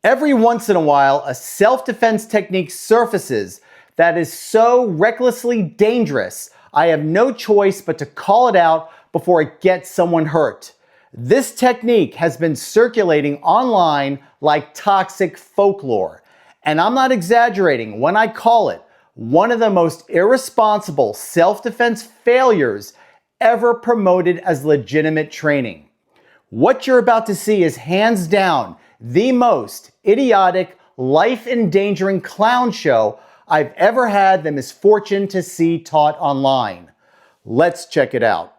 Every once in a while, a self-defense technique surfaces that is so recklessly dangerous, I have no choice but to call it out before it gets someone hurt. This technique has been circulating online like toxic folklore. And I'm not exaggerating when I call it one of the most irresponsible self-defense failures ever promoted as legitimate training. What you're about to see is hands down the most idiotic, life-endangering clown show I've ever had the misfortune to see taught online. Let's check it out.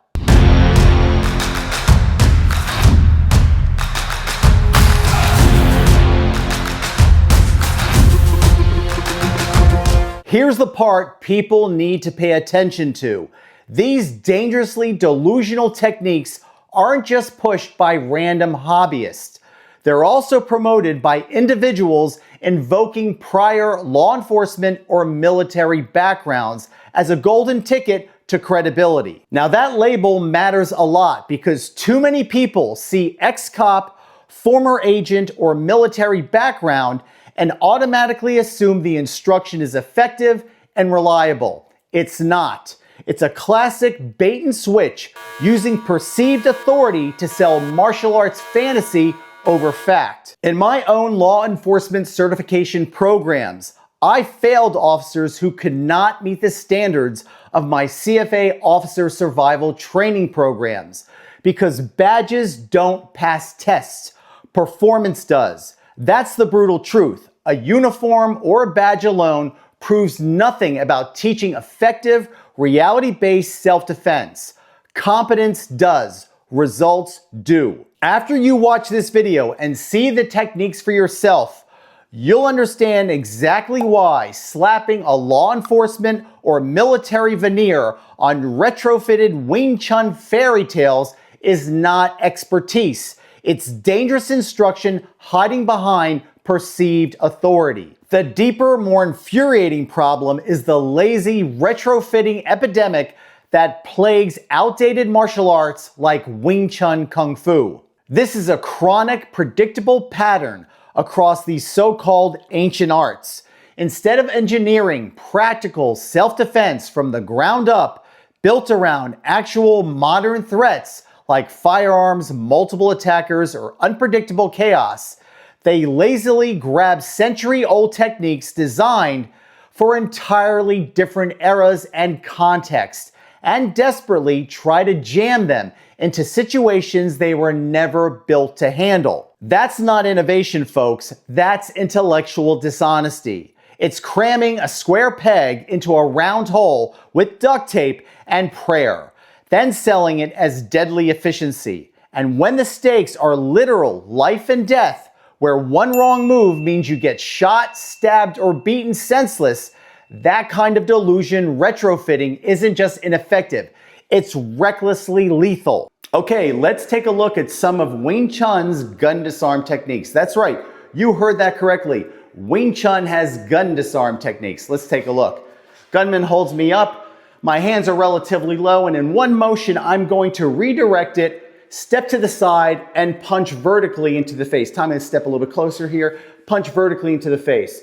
Here's the part people need to pay attention to. These dangerously delusional techniques aren't just pushed by random hobbyists. They're also promoted by individuals invoking prior law enforcement or military backgrounds as a golden ticket to credibility. Now that label matters a lot because too many people see ex-cop, former agent, or military background and automatically assume the instruction is effective and reliable. It's not. It's a classic bait and switch using perceived authority to sell martial arts fantasy over fact. In my own law enforcement certification programs, I failed officers who could not meet the standards of my CFA officer survival training programs because badges don't pass tests. Performance does. That's the brutal truth. A uniform or a badge alone proves nothing about teaching effective, reality-based self-defense. Competence does. Results do. After you watch this video and see the techniques for yourself, you'll understand exactly why slapping a law enforcement or military veneer on retrofitted Wing Chun fairy tales is not expertise. It's dangerous instruction hiding behind perceived authority. The deeper, more infuriating problem is the lazy retrofitting epidemic that plagues outdated martial arts like Wing Chun Kung Fu. This is a chronic, predictable pattern across these so-called ancient arts. Instead of engineering practical self-defense from the ground up, built around actual modern threats like firearms, multiple attackers, or unpredictable chaos, they lazily grab century-old techniques designed for entirely different eras and contexts, and desperately try to jam them into situations they were never built to handle. That's not innovation, folks. That's intellectual dishonesty. It's cramming a square peg into a round hole with duct tape and prayer, then selling it as deadly efficiency. And when the stakes are literal life and death, where one wrong move means you get shot, stabbed, or beaten senseless, that kind of delusion retrofitting isn't just ineffective, it's recklessly lethal. Okay, let's take a look at some of Wing Chun's gun disarm techniques. That's right, you heard that correctly. Wing Chun has gun disarm techniques. Let's take a look. Gunman holds me up, my hands are relatively low, and in one motion I'm going to redirect it, step to the side, and punch vertically into the face. Time to step a little bit closer here, punch vertically into the face.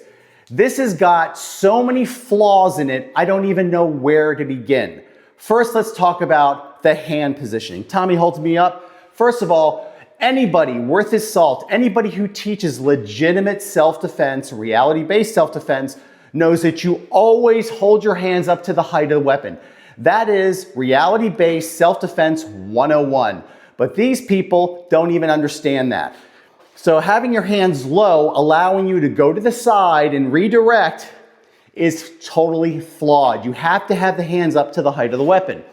This has got so many flaws in it, I don't even know where to begin. First, let's talk about the hand positioning. Tommy holds me up. First of all, anybody worth his salt, anybody who teaches legitimate self-defense, reality-based self-defense, knows that you always hold your hands up to the height of the weapon. That is reality-based self-defense 101. But these people don't even understand that. So having your hands low, allowing you to go to the side and redirect is totally flawed. You have to have the hands up to the height of the weapon.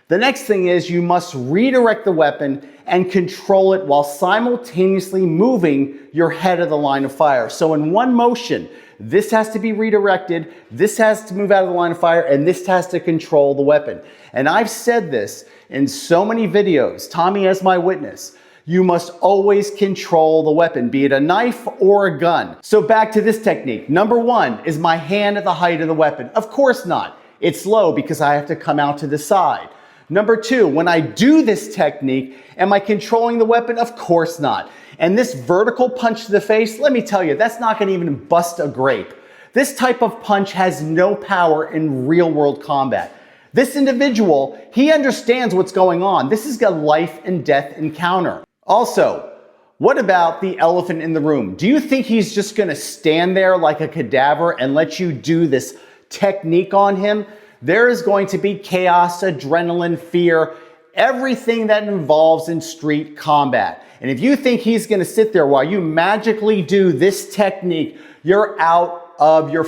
The next thing is you must redirect the weapon and control it while simultaneously moving your head of the line of fire. So in one motion, this has to be redirected, this has to move out of the line of fire, and this has to control the weapon. And I've said this in so many videos, Tommy as my witness, you must always control the weapon, be it a knife or a gun. So back to this technique. Number one, is my hand at the height of the weapon? Of course not. It's low because I have to come out to the side. Number two, when I do this technique, am I controlling the weapon? Of course not. And this vertical punch to the face, let me tell you, that's not going to even bust a grape. This type of punch has no power in real world combat. This individual, he understands what's going on. This is a life and death encounter. Also, what about the elephant in the room? Do you think he's just going to stand there like a cadaver and let you do this technique on him? There is going to be chaos, adrenaline, fear, everything that involves in street combat. And if you think he's going to sit there while you magically do this technique, you're out of your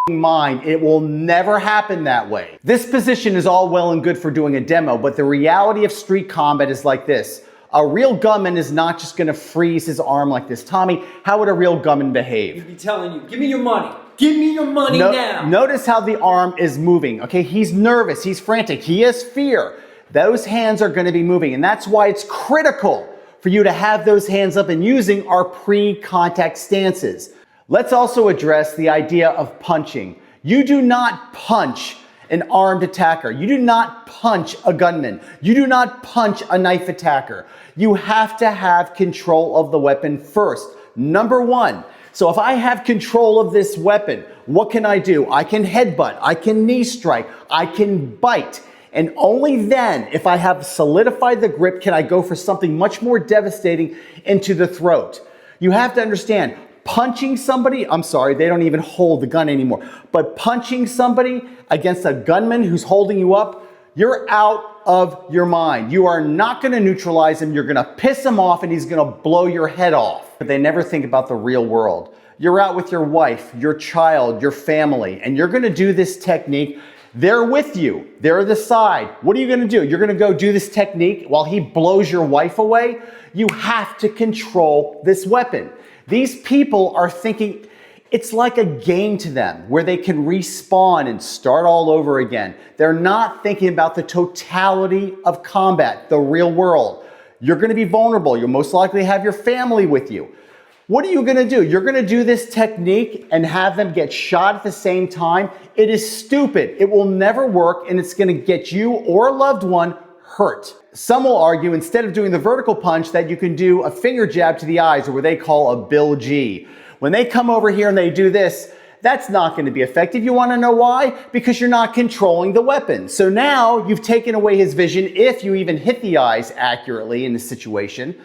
mind. It will never happen that way. This position is all well and good for doing a demo, but the reality of street combat is like this. A real gunman is not just going to freeze his arm like this. Tommy, how would a real gunman behave? He'd be telling you, give me your money. Give me your money now. Notice how the arm is moving. Okay, he's nervous. He's frantic. He has fear. Those hands are going to be moving. And that's why it's critical for you to have those hands up and using our pre-contact stances. Let's also address the idea of punching. You do not punch an armed attacker. You do not punch a gunman. You do not punch a knife attacker. You have to have control of the weapon first. Number one. So if I have control of this weapon, what can I do? I can headbutt, I can knee strike, I can bite. And only then, if I have solidified the grip, can I go for something much more devastating into the throat. You have to understand, punching somebody, I'm sorry, they don't even hold the gun anymore, but punching somebody against a gunman who's holding you up, you're out of your mind. You are not going to neutralize him. You're going to piss him off and he's going to blow your head off. But they never think about the real world. You're out with your wife, your child, your family, and you're going to do this technique. They're with you. They're at the side. What are you going to do? You're going to go do this technique while he blows your wife away? You have to control this weapon. These people are thinking it's like a game to them where they can respawn and start all over again. They're not thinking about the totality of combat, the real world. You're going to be vulnerable. You'll most likely have your family with you. What are you going to do? You're going to do this technique and have them get shot at the same time? It is stupid. It will never work, and it's going to get you or a loved one hurt. Some will argue instead of doing the vertical punch that you can do a finger jab to the eyes, or what they call a Bill G. When they come over here and they do this, that's not going to be effective. You want to know why? Because you're not controlling the weapon. So now you've taken away his vision, if you even hit the eyes accurately in this situation.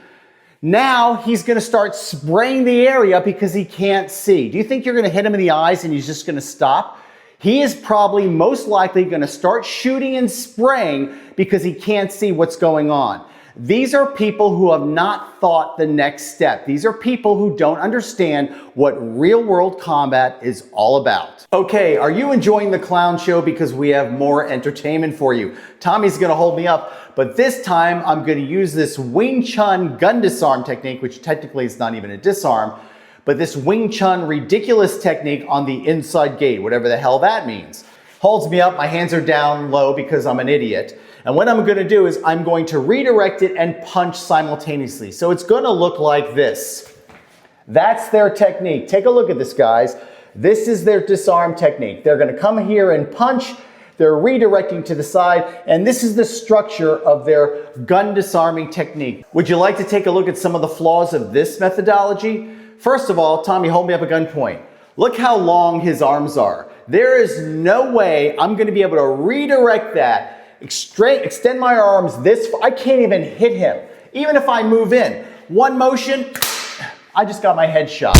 Now he's going to start spraying the area because he can't see. Do you think you're going to hit him in the eyes and he's just going to stop? He is probably most likely going to start shooting and spraying because he can't see what's going on. These are people who have not thought the next step. These are people who don't understand what real world combat is all about. Okay, are you enjoying the clown show? Because we have more entertainment for you. Tommy's going to hold me up, but this time I'm going to use this Wing Chun gun disarm technique, which technically is not even a disarm, but this Wing Chun ridiculous technique on the inside gate, whatever the hell that means. Holds me up, my hands are down low because I'm an idiot. And what I'm going to do is I'm going to redirect it and punch simultaneously. So it's going to look like this. That's their technique. Take a look at this, guys. This is their disarm technique. They're going to come here and punch. They're redirecting to the side. And this is the structure of their gun disarming technique. Would you like to take a look at some of the flaws of this methodology? First of all, Tommy, hold me up at gunpoint. Look how long his arms are. There is no way I'm going to be able to redirect that, extend my arms this far. I can't even hit him. Even if I move in. One motion, I just got my head shot.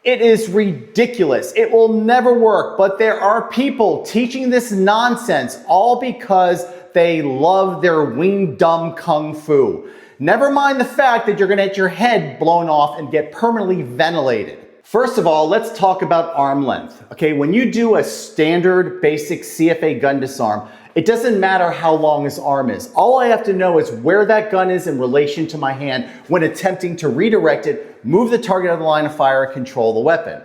It is ridiculous. It will never work. But there are people teaching this nonsense all because they love their wing dum kung fu. Never mind the fact that you're going to get your head blown off and get permanently ventilated. First of all, let's talk about arm length. Okay, when you do a standard basic CFA gun disarm, it doesn't matter how long his arm is. All I have to know is where that gun is in relation to my hand when attempting to redirect it, move the target out of the line of fire, and control the weapon.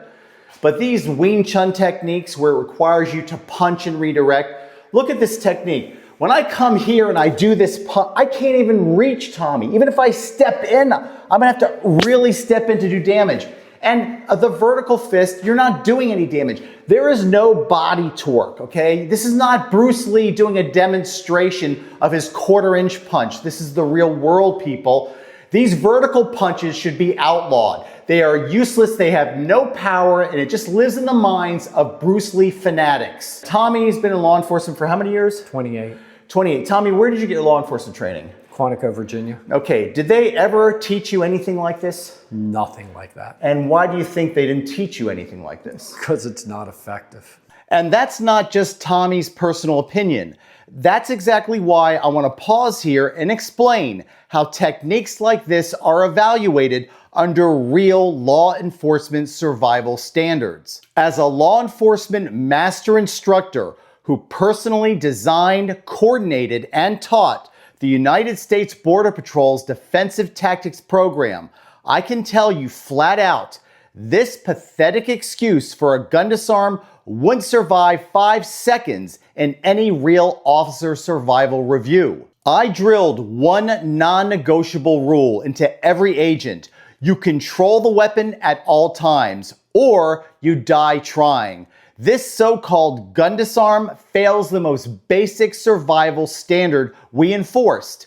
But these Wing Chun techniques where it requires you to punch and redirect, look at this technique. When I come here and I do this punch, I can't even reach Tommy. Even if I step in, I'm gonna have to really step in to do damage. And the vertical fist, you're not doing any damage. There is no body torque, okay? This is not Bruce Lee doing a demonstration of his quarter-inch punch. This is the real world, people. These vertical punches should be outlawed. They are useless, they have no power, and it just lives in the minds of Bruce Lee fanatics. Tommy's been in law enforcement for how many years? 28. 28. Tommy, where did you get your law enforcement training? Quantico, Virginia. Okay, did they ever teach you anything like this? Nothing like that. And why do you think they didn't teach you anything like this? Because it's not effective. And that's not just Tommy's personal opinion. That's exactly why I want to pause here and explain how techniques like this are evaluated under real law enforcement survival standards. As a law enforcement master instructor who personally designed, coordinated, and taught the United States Border Patrol's Defensive Tactics Program, I can tell you flat out, this pathetic excuse for a gun disarm wouldn't survive 5 seconds in any real officer survival review. I drilled one non-negotiable rule into every agent. You control the weapon at all times, or you die trying. This so-called gun disarm fails the most basic survival standard we enforced: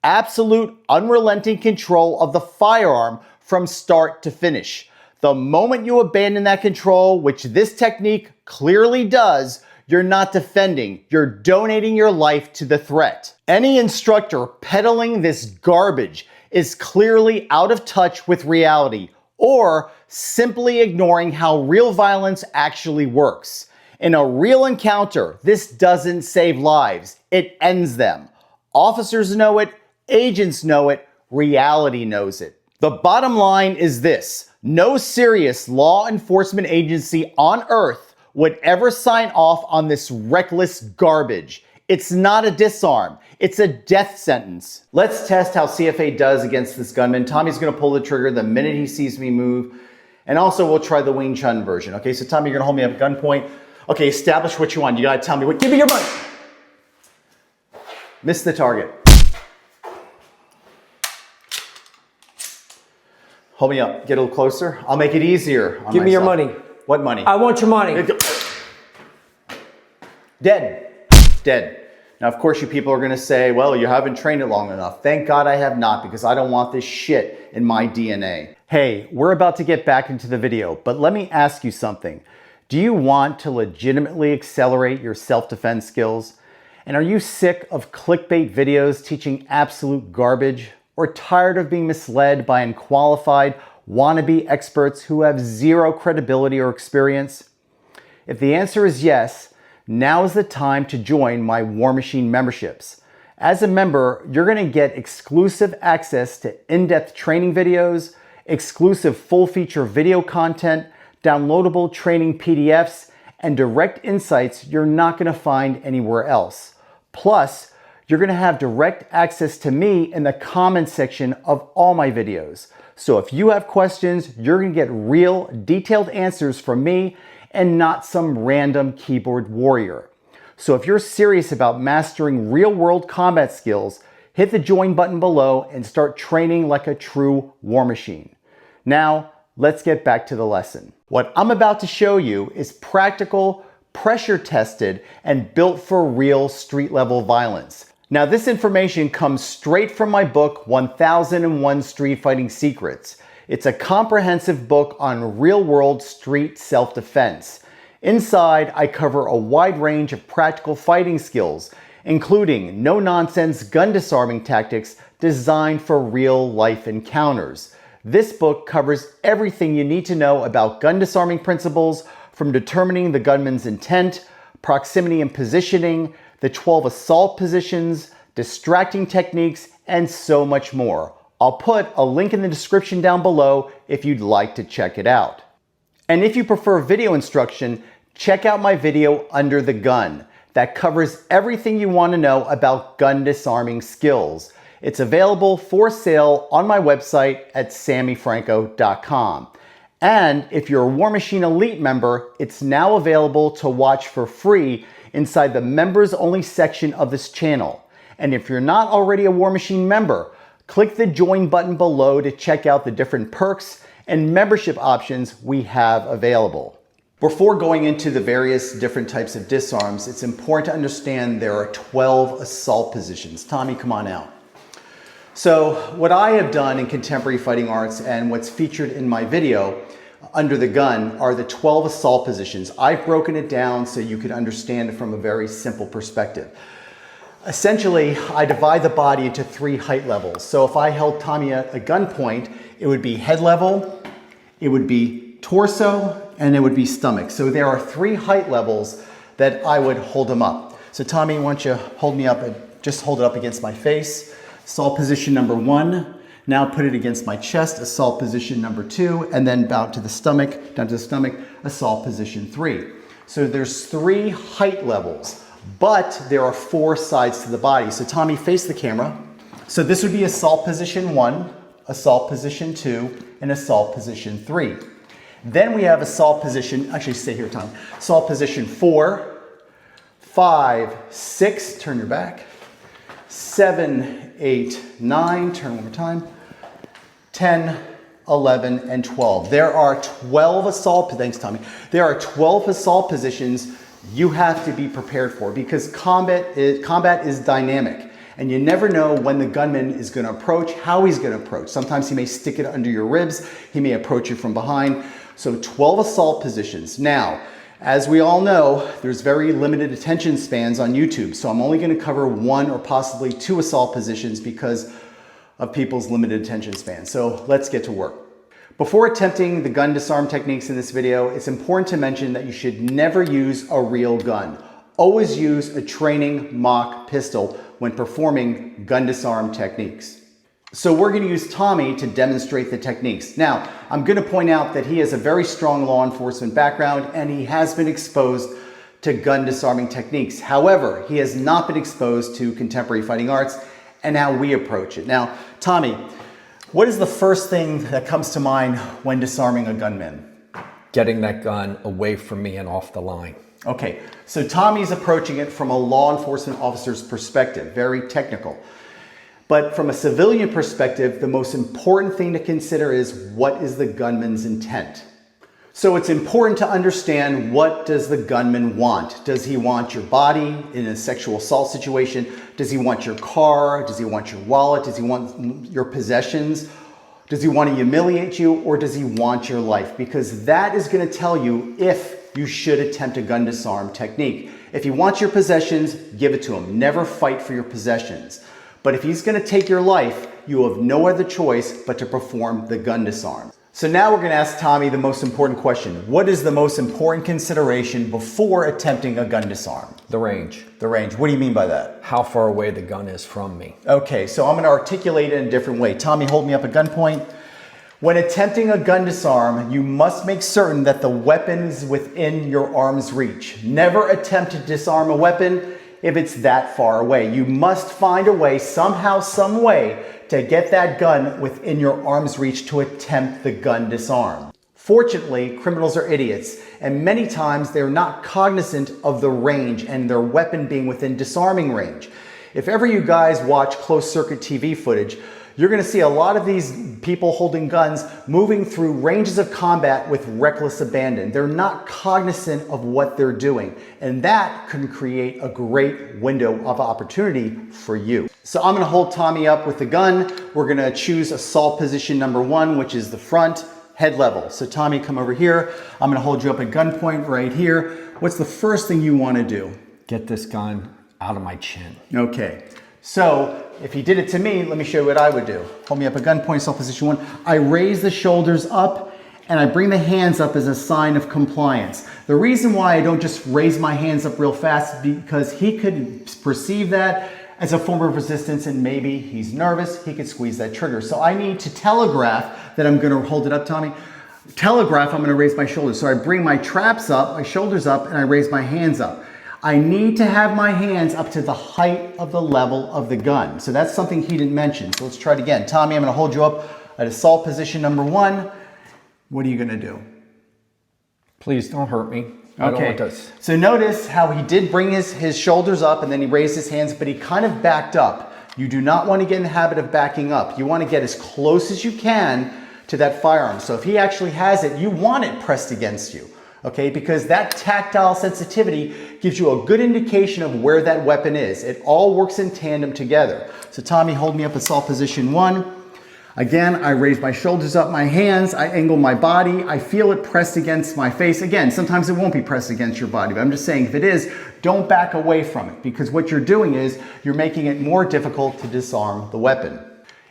absolute unrelenting control of the firearm from start to finish. The moment you abandon that control, which this technique clearly does, you're not defending, you're donating your life to the threat. Any instructor peddling this garbage is clearly out of touch with reality, or simply ignoring how real violence actually works. In a real encounter, this doesn't save lives, it ends them. Officers know it, agents know it, reality knows it. The bottom line is this: no serious law enforcement agency on earth would ever sign off on this reckless garbage. It's not a disarm, it's a death sentence. Let's test how CFA does against this gunman. Tommy's gonna pull the trigger the minute he sees me move. And also we'll try the Wing Chun version. Okay, so Tommy, you're gonna hold me up at gunpoint. Okay, establish what you want. You gotta tell me what, give me your money. Miss the target. Hold me up, get a little closer. I'll make it easier on Give me your myself. money. What money? I want your money. Dead. Dead. Now, of course, you people are going to say, well, you haven't trained it long enough. Thank God I have not, because I don't want this shit in my DNA. Hey, we're about to get back into the video, but let me ask you something. Do you want to legitimately accelerate your self-defense skills? And are you sick of clickbait videos teaching absolute garbage? Or tired of being misled by unqualified wannabe experts who have zero credibility or experience? If the answer is yes, now is the time to join my War Machine memberships. As a member, you're going to get exclusive access to in-depth training videos, exclusive full-feature video content, downloadable training PDFs, and direct insights you're not going to find anywhere else. Plus, you're going to have direct access to me in the comments section of all my videos. So if you have questions, you're going to get real, detailed answers from me and not some random keyboard warrior. So if you're serious about mastering real-world combat skills, hit the join button below and start training like a true war machine. Now, let's get back to the lesson. What I'm about to show you is practical, pressure-tested, and built for real street-level violence. Now, this information comes straight from my book, 1001 Street Fighting Secrets. It's a comprehensive book on real-world street self-defense. Inside, I cover a wide range of practical fighting skills, including no-nonsense gun disarming tactics designed for real-life encounters. This book covers everything you need to know about gun disarming principles, from determining the gunman's intent, proximity and positioning, the 12 assault positions, distracting techniques, and so much more. I'll put a link in the description down below if you'd like to check it out. And if you prefer video instruction, check out my video Under the Gun that covers everything you want to know about gun disarming skills. It's available for sale on my website at sammyfranco.com. And if you're a War Machine Elite member, it's now available to watch for free inside the members only section of this channel. And if you're not already a War Machine member, click the join button below to check out the different perks and membership options we have available. Before going into the various different types of disarms, it's important to understand there are 12 assault positions. Tommy, come on out. So what I have done in contemporary fighting arts and what's featured in my video under the gun are the 12 assault positions. I've broken it down so you can understand it from a very simple perspective. Essentially, I divide the body into 3 height levels. So if I held Tommy at a gunpoint, it would be head level, it would be torso, and it would be stomach. So there are 3 height levels that I would hold him up. So Tommy, why don't you hold me up, just hold it up against my face. Assault position number 1. Now put it against my chest, assault position number 2, and then bow to the stomach, down to the stomach, assault position 3. So there's 3 height levels, but there are 4 sides to the body. So Tommy, face the camera. So this would be assault position 1, assault position 2, and assault position 3. Then we have assault position, actually stay here, Tommy. Assault position 4, 5, 6, turn your back, 7, 8, 9, turn one more time, 10, 11, and 12. There are 12 assault, thanks Tommy, there are 12 assault positions you have to be prepared for because combat is dynamic. And you never know when the gunman is going to approach, how he's going to approach. Sometimes he may stick it under your ribs, he may approach you from behind. So 12 assault positions. Now, as we all know, there's very limited attention spans on YouTube. So I'm only going to cover 1 or possibly 2 assault positions because of people's limited attention span. So let's get to work. Before attempting the gun disarm techniques in this video, it's important to mention that you should never use a real gun. Always use a training mock pistol when performing gun disarm techniques. So we're going to use Tommy to demonstrate the techniques. Now, I'm going to point out that he has a very strong law enforcement background and he has been exposed to gun disarming techniques. However, he has not been exposed to contemporary fighting arts and how we approach it. Now, Tommy, what is the first thing that comes to mind when disarming a gunman? Getting that gun away from me and off the line. Okay, so Tommy's approaching it from a law enforcement officer's perspective, very technical. But from a civilian perspective, the most important thing to consider is what is the gunman's intent? So it's important to understand, what does the gunman want? Does he want your body in a sexual assault situation? Does he want your car? Does he want your wallet? Does he want your possessions? Does he want to humiliate you, or does he want your life? Because that is going to tell you if you should attempt a gun disarm technique. If he wants your possessions, give it to him. Never fight for your possessions. But if he's going to take your life, you have no other choice but to perform the gun disarm. So now we're going to ask Tommy the most important question. What is the most important consideration before attempting a gun disarm? The range. The range. What do you mean by that? How far away the gun is from me. Okay, so I'm going to articulate it in a different way. Tommy, hold me up at gunpoint. When attempting a gun disarm, you must make certain that the weapon is within your arm's reach. Never attempt to disarm a weapon if it's that far away. You must find a way, somehow, some way, to get that gun within your arm's reach to attempt the gun disarm. Fortunately, criminals are idiots, and many times they're not cognizant of the range and their weapon being within disarming range. If ever you guys watch closed-circuit TV footage, you're going to see a lot of these people holding guns moving through ranges of combat with reckless abandon. They're not cognizant of what they're doing, and that can create a great window of opportunity for you. So I'm going to hold Tommy up with the gun. We're going to choose assault position number 1, which is the front, head level. So Tommy, come over here. I'm going to hold you up at gunpoint right here. What's the first thing you want to do? Get this gun out of my chin. Okay. So if he did it to me, let me show you what I would do. Hold me up at gunpoint, assault position 1. I raise the shoulders up and I bring the hands up as a sign of compliance. The reason why I don't just raise my hands up real fast is because he could perceive that as a form of resistance and maybe he's nervous, he could squeeze that trigger. So I need to telegraph that I'm going to hold it up, Tommy. Telegraph, I'm going to raise my shoulders. So I bring my traps up, my shoulders up, and I raise my hands up. I need to have my hands up to the height of the level of the gun. So that's something he didn't mention. So let's try it again. Tommy, I'm going to hold you up at assault position number 1. What are you going to do? Please don't hurt me. I don't want this. So notice how he did bring his shoulders up and then he raised his hands, but he kind of backed up. You do not want to get in the habit of backing up. You want to get as close as you can to that firearm. So if he actually has it, you want it pressed against you. okay? Because that tactile sensitivity gives you a good indication of where that weapon is. It all works in tandem together. So Tommy, hold me up assault position 1. Again, I raise my shoulders up, my hands, I angle my body, I feel it pressed against my face. Again, sometimes it won't be pressed against your body, but I'm just saying if it is, don't back away from it, because what you're doing is you're making it more difficult to disarm the weapon.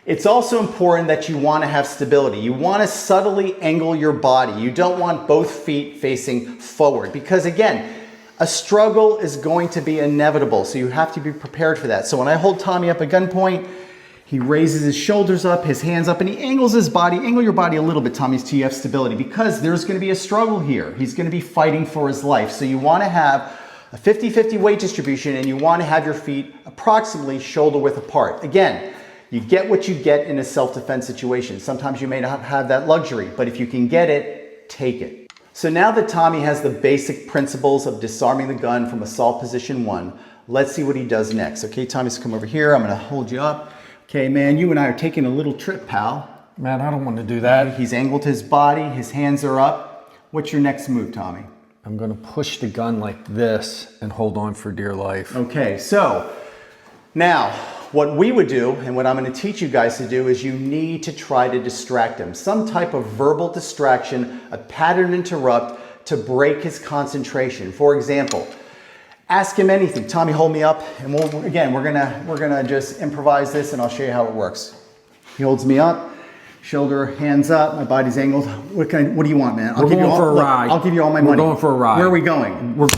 It's also important that you want to have stability. You want to subtly angle your body. You don't want both feet facing forward, because again, a struggle is going to be inevitable, so you have to be prepared for that. So when I hold Tommy up at gunpoint, he raises his shoulders up, his hands up, and he angles his body. Angle your body a little bit, Tommy, so you have stability, because there's going to be a struggle here. He's going to be fighting for his life. So you want to have a 50-50 weight distribution, and you want to have your feet approximately shoulder width apart. Again, you get what you get in a self-defense situation. Sometimes you may not have that luxury, but if you can get it, take it. So now that Tommy has the basic principles of disarming the gun from assault position 1, let's see what he does next. Okay, Tommy's come over here. I'm going to hold you up. Okay, man, you and I are taking a little trip, pal. Man, I don't want to do that. He's angled his body, his hands are up. What's your next move, Tommy? I'm going to push the gun like this and hold on for dear life. Okay, so now what we would do, and what I'm going to teach you guys to do, is you need to try to distract him. Some type of verbal distraction, a pattern interrupt to break his concentration. For example, ask him anything. Tommy, hold me up, and we're gonna just improvise this, and I'll show you how it works. He holds me up, shoulder, hands up, my body's angled. What do you want, man? We're going for a ride. I'll give you all my money. We're going for a ride. Where are we going?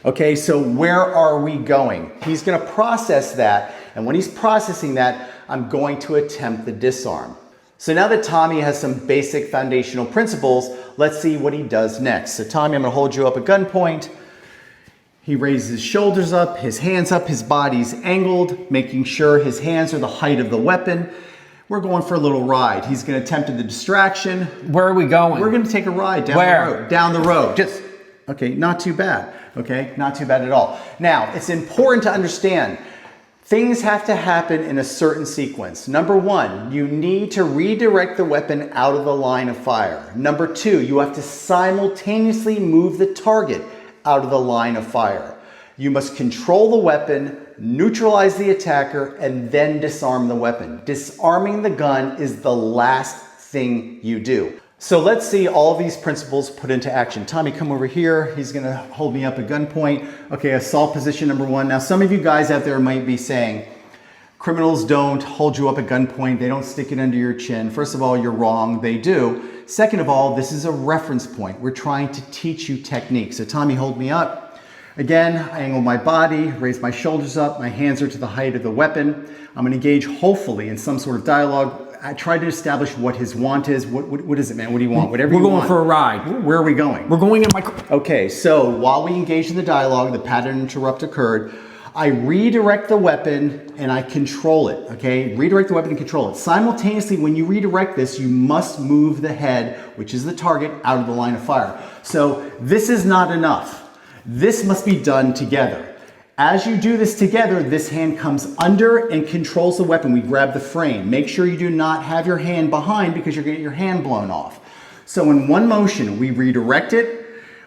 Okay, so where are we going? He's gonna process that, and when he's processing that, I'm going to attempt the disarm. So now that Tommy has some basic foundational principles, let's see what he does next. So Tommy, I'm gonna hold you up at gunpoint. He raises his shoulders up, his hands up, his body's angled, making sure his hands are the height of the weapon. We're going for a little ride. He's going to attempt the distraction. Where are we going? We're going to take a ride down the road. Down the road. Okay, not too bad. Okay, not too bad at all. Now, it's important to understand things have to happen in a certain sequence. Number 1, you need to redirect the weapon out of the line of fire. Number 2, you have to simultaneously move the target out of the line of fire. You must control the weapon, neutralize the attacker, and then disarm the weapon. Disarming the gun is the last thing you do. So let's see all of these principles put into action. Tommy, come over here. He's gonna hold me up at gunpoint. Okay, assault position number 1. Now, some of you guys out there might be saying, criminals don't hold you up at gunpoint. They don't stick it under your chin. First of all, you're wrong. They do. Second of all, this is a reference point. We're trying to teach you technique. So Tommy, hold me up. Again, I angle my body, raise my shoulders up. My hands are to the height of the weapon. I'm gonna engage, hopefully, in some sort of dialogue. I try to establish what his want is. What is it, man? What do you want? Whatever you want. We're going for a ride. Where are we going? We're going in my car. Okay, so while we engage in the dialogue, the pattern interrupt occurred. I redirect the weapon and I control it, okay? Redirect the weapon and control it. Simultaneously, when you redirect this, you must move the head, which is the target, out of the line of fire. So this is not enough. This must be done together. As you do this together, this hand comes under and controls the weapon. We grab the frame. Make sure you do not have your hand behind, because you're gonna get your hand blown off. So in one motion, we redirect it,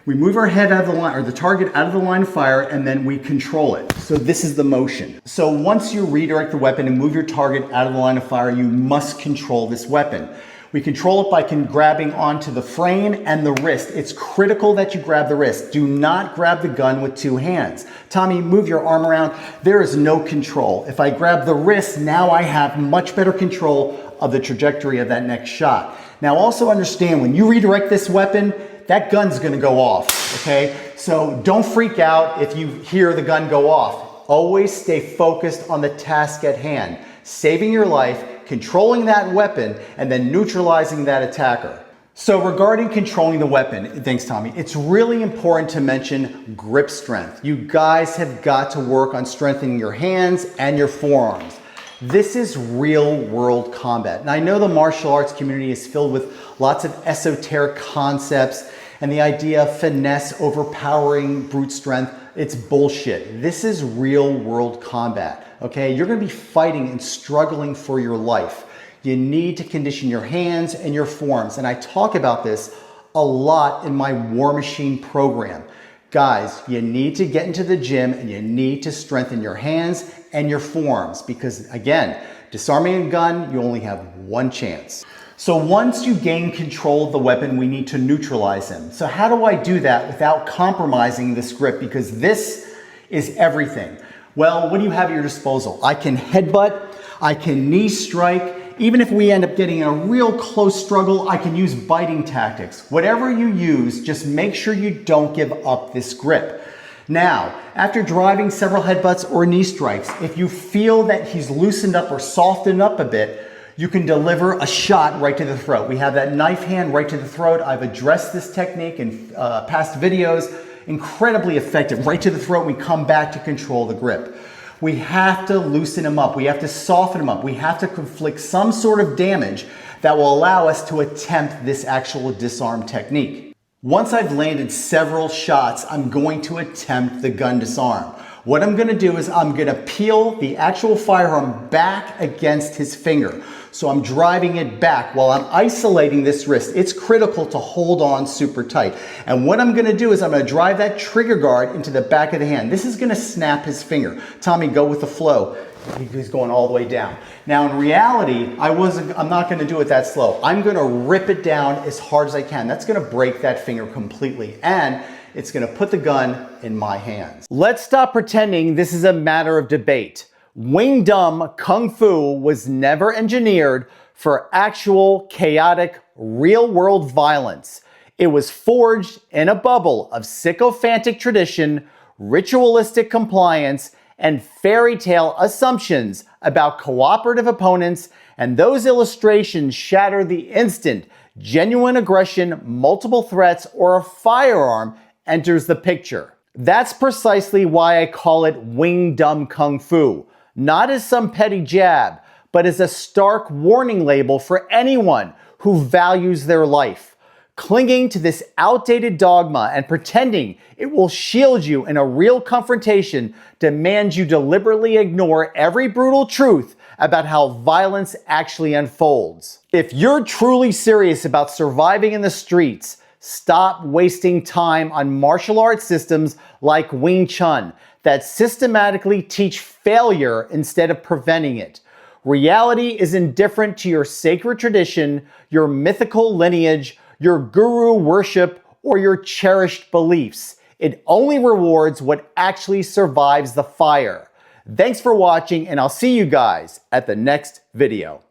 we move our head out of the line, or the target out of the line of fire, and then we control it. So this is the motion. So once you redirect the weapon and move your target out of the line of fire, you must control this weapon. We control it by grabbing onto the frame and the wrist. It's critical that you grab the wrist. Do not grab the gun with 2 hands. Tommy, move your arm around. There is no control. If I grab the wrist, now I have much better control of the trajectory of that next shot. Now also understand, when you redirect this weapon, that gun's gonna go off, okay? So don't freak out if you hear the gun go off. Always stay focused on the task at hand, saving your life, controlling that weapon, and then neutralizing that attacker. So regarding controlling the weapon, thanks Tommy, it's really important to mention grip strength. You guys have got to work on strengthening your hands and your forearms. This is real world combat. And I know the martial arts community is filled with lots of esoteric concepts and the idea of finesse overpowering brute strength. It's bullshit. This is real world combat, okay? You're gonna be fighting and struggling for your life. You need to condition your hands and your forearms. And I talk about this a lot in my War Machine program. Guys, you need to get into the gym and you need to strengthen your hands and your forearms because, again, disarming a gun, you only have one chance. So once you gain control of the weapon, we need to neutralize him. So how do I do that without compromising this grip? Because this is everything. Well, what do you have at your disposal? I can headbutt, I can knee strike. Even if we end up getting in a real close struggle, I can use biting tactics. Whatever you use, just make sure you don't give up this grip. Now, after driving several headbutts or knee strikes, if you feel that he's loosened up or softened up a bit, you can deliver a shot right to the throat. We have that knife hand right to the throat. I've addressed this technique in past videos. Incredibly effective, right to the throat. We come back to control the grip. We have to loosen him up. We have to soften him up. We have to inflict some sort of damage that will allow us to attempt this actual disarm technique. Once I've landed several shots, I'm going to attempt the gun disarm. What I'm going to do is I'm going to peel the actual firearm back against his finger. So I'm driving it back while I'm isolating this wrist. It's critical to hold on super tight. And what I'm going to do is I'm going to drive that trigger guard into the back of the hand. This is going to snap his finger. Tommy, go with the flow. He's going all the way down. Now in reality, I'm not going to do it that slow. I'm going to rip it down as hard as I can. That's going to break that finger completely. And it's going to put the gun in my hands. Let's stop pretending this is a matter of debate. Wing Chun Kung Fu was never engineered for actual, chaotic, real-world violence. It was forged in a bubble of sycophantic tradition, ritualistic compliance, and fairy tale assumptions about cooperative opponents, and those illustrations shatter the instant genuine aggression, multiple threats, or a firearm enters the picture. That's precisely why I call it Wing Chun Kung Fu. Not as some petty jab, but as a stark warning label for anyone who values their life. Clinging to this outdated dogma and pretending it will shield you in a real confrontation demands you deliberately ignore every brutal truth about how violence actually unfolds. If you're truly serious about surviving in the streets, stop wasting time on martial arts systems like Wing Chun that systematically teach failure instead of preventing it. Reality is indifferent to your sacred tradition, your mythical lineage, your guru worship, or your cherished beliefs. It only rewards what actually survives the fire. Thanks for watching, and I'll see you guys at the next video.